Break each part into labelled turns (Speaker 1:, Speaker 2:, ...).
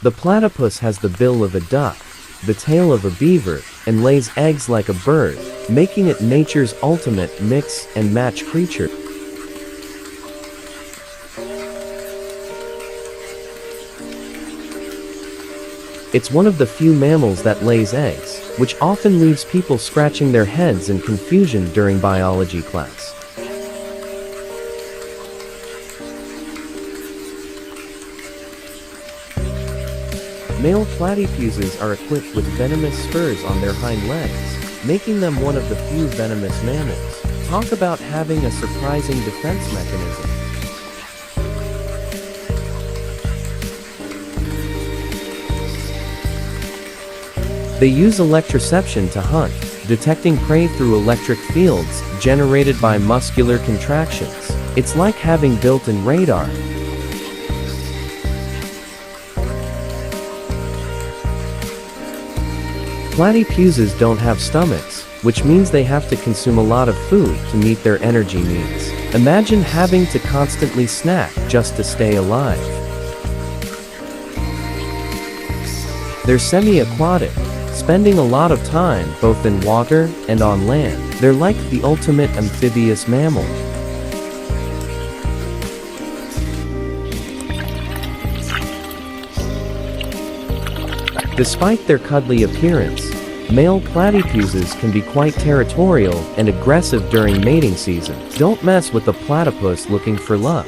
Speaker 1: The platypus has the bill of a duck, the tail of a beaver, and lays eggs like a bird, making it nature's ultimate mix and match creature. It's one of the few mammals that lays eggs, which often leaves people scratching their heads in confusion during biology class. Male platypuses are equipped with venomous spurs on their hind legs, making them one of the few venomous mammals. Talk about having a surprising defense mechanism. They use electroception to hunt, detecting prey through electric fields generated by muscular contractions. It's like having built-in radar. Platypuses don't have stomachs, which means they have to consume a lot of food to meet their energy needs. Imagine having to constantly snack just to stay alive. They're semi-aquatic, spending a lot of time both in water and on land. They're like the ultimate amphibious mammal. Despite their cuddly appearance, male platypuses can be quite territorial and aggressive during mating season. Don't mess with a platypus looking for love.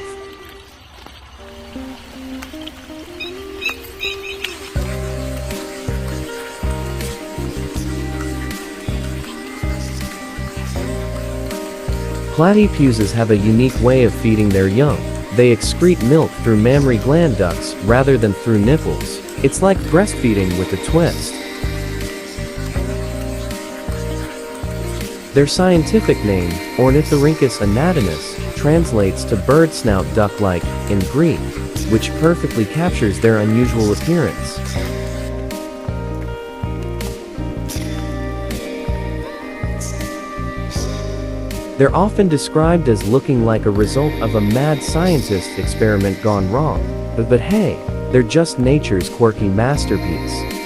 Speaker 1: Platypuses have a unique way of feeding their young. They excrete milk through mammary gland ducts rather than through nipples. It's like breastfeeding with a twist. Their scientific name, Ornithorhynchus anatomus, translates to bird snout duck-like in Greek, which perfectly captures their unusual appearance. They're often described as looking like a result of a mad scientist experiment gone wrong. But hey, they're just nature's quirky masterpiece.